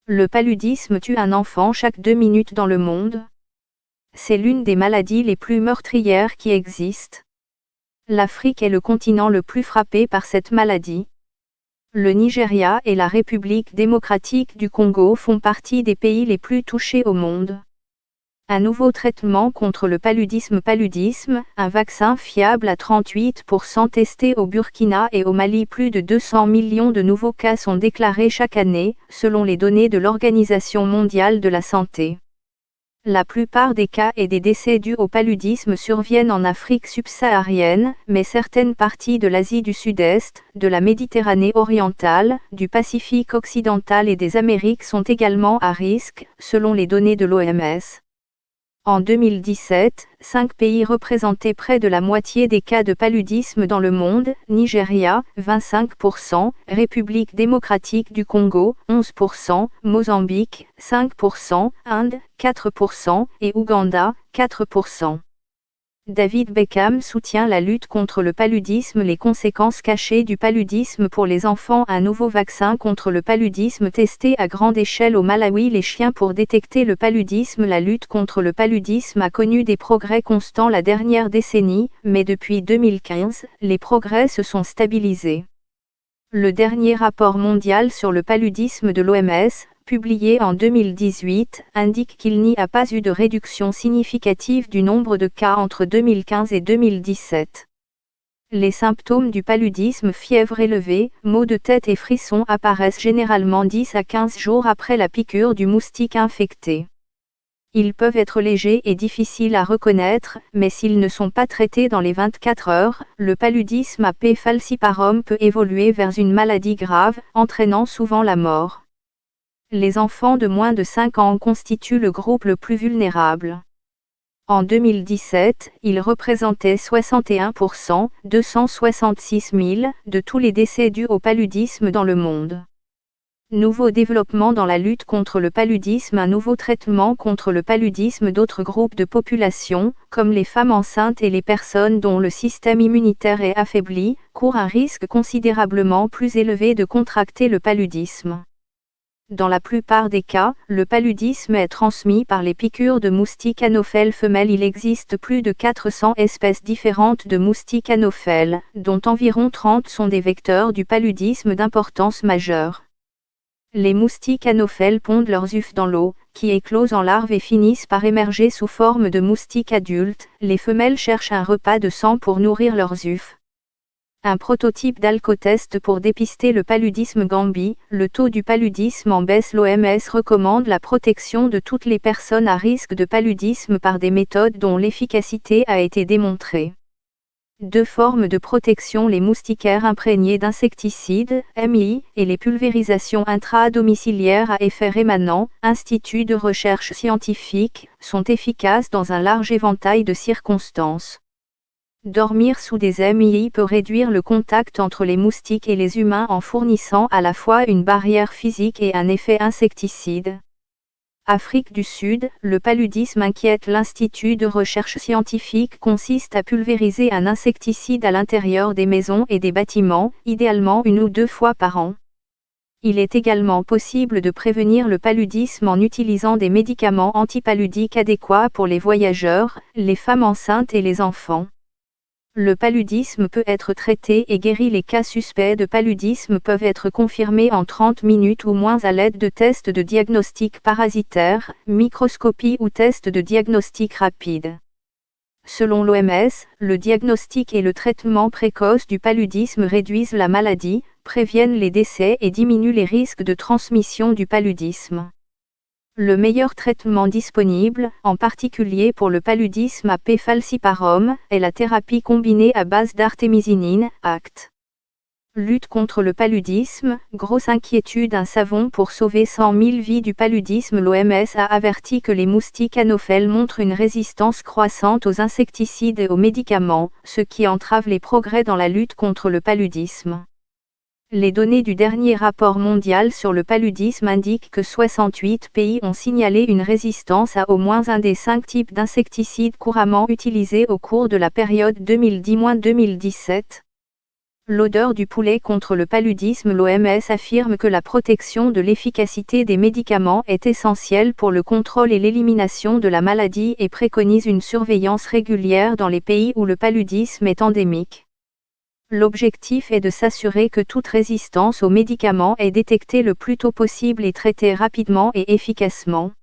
Le paludisme tue un enfant chaque 2 minutes dans le monde. C'est l'une des maladies les plus meurtrières qui existent. L'Afrique est le continent le plus frappé par cette maladie. Le Nigeria et la République démocratique du Congo font partie des pays les plus touchés au monde. Un nouveau traitement contre le paludisme, un vaccin fiable à 38% testé au Burkina et au Mali. Plus de 200 millions de nouveaux cas sont déclarés chaque année, selon les données de l'Organisation mondiale de la santé. La plupart des cas et des décès dus au paludisme surviennent en Afrique subsaharienne, mais certaines parties de l'Asie du Sud-Est, de la Méditerranée orientale, du Pacifique occidental et des Amériques sont également à risque, selon les données de l'OMS. En 2017, 5 pays représentaient près de la moitié des cas de paludisme dans le monde: Nigeria, 25%, République démocratique du Congo, 11%, Mozambique, 5%, Inde, 4% et Ouganda, 4%. David Beckham soutient la lutte contre le paludisme. Les conséquences cachées du paludisme pour les enfants. Un nouveau vaccin contre le paludisme testé à grande échelle au Malawi. Les chiens pour détecter le paludisme. La lutte contre le paludisme a connu des progrès constants la dernière décennie, mais depuis 2015, les progrès se sont stabilisés. Le dernier rapport mondial sur le paludisme de l'OMS, publié en 2018, indique qu'il n'y a pas eu de réduction significative du nombre de cas entre 2015 et 2017. Les symptômes du paludisme: fièvre élevée, maux de tête et frissons apparaissent généralement 10 à 15 jours après la piqûre du moustique infecté. Ils peuvent être légers et difficiles à reconnaître, mais s'ils ne sont pas traités dans les 24 heures, le paludisme à P. falciparum peut évoluer vers une maladie grave, entraînant souvent la mort. Les enfants de moins de 5 ans constituent le groupe le plus vulnérable. En 2017, ils représentaient 61%, 266 000, de tous les décès dus au paludisme dans le monde. Nouveau développement dans la lutte contre le paludisme. Un nouveau traitement contre le paludisme. D'autres groupes de population, comme les femmes enceintes et les personnes dont le système immunitaire est affaibli, courent un risque considérablement plus élevé de contracter le paludisme. Dans la plupart des cas, le paludisme est transmis par les piqûres de moustiques Anopheles femelles. Il existe plus de 400 espèces différentes de moustiques Anopheles, dont environ 30 sont des vecteurs du paludisme d'importance majeure. Les moustiques Anopheles pondent leurs œufs dans l'eau, qui éclosent en larves et finissent par émerger sous forme de moustiques adultes. Les femelles cherchent un repas de sang pour nourrir leurs œufs. Un prototype d'alcotest pour dépister le paludisme. Gambie, le taux du paludisme en baisse. L'OMS recommande la protection de toutes les personnes à risque de paludisme par des méthodes dont l'efficacité a été démontrée. 2 formes de protection: les moustiquaires imprégnés d'insecticides, MI, et les pulvérisations intra-domiciliaires à effet rémanent, Institut de recherche scientifique, sont efficaces dans un large éventail de circonstances. Dormir sous des MI peut réduire le contact entre les moustiques et les humains en fournissant à la fois une barrière physique et un effet insecticide. Afrique du Sud, le paludisme inquiète. L'Institut de recherche scientifique consiste à pulvériser un insecticide à l'intérieur des maisons et des bâtiments, idéalement 1 ou 2 fois par an. Il est également possible de prévenir le paludisme en utilisant des médicaments antipaludiques adéquats pour les voyageurs, les femmes enceintes et les enfants. Le paludisme peut être traité et guéri. Les cas suspects de paludisme peuvent être confirmés en 30 minutes ou moins à l'aide de tests de diagnostic parasitaire, microscopie ou tests de diagnostic rapide. Selon l'OMS, le diagnostic et le traitement précoce du paludisme réduisent la maladie, préviennent les décès et diminuent les risques de transmission du paludisme. Le meilleur traitement disponible, en particulier pour le paludisme à P. falciparum, est la thérapie combinée à base d'artémisinine, ACT. Lutte contre le paludisme, grosse inquiétude. Un savon pour sauver 100 000 vies du paludisme. L'OMS a averti que les moustiques Anopheles montrent une résistance croissante aux insecticides et aux médicaments, ce qui entrave les progrès dans la lutte contre le paludisme. Les données du dernier rapport mondial sur le paludisme indiquent que 68 pays ont signalé une résistance à au moins un des 5 types d'insecticides couramment utilisés au cours de la période 2010-2017. L'odeur du poulet contre le paludisme. L'OMS affirme que la protection de l'efficacité des médicaments est essentielle pour le contrôle et l'élimination de la maladie et préconise une surveillance régulière dans les pays où le paludisme est endémique. L'objectif est de s'assurer que toute résistance aux médicaments est détectée le plus tôt possible et traitée rapidement et efficacement.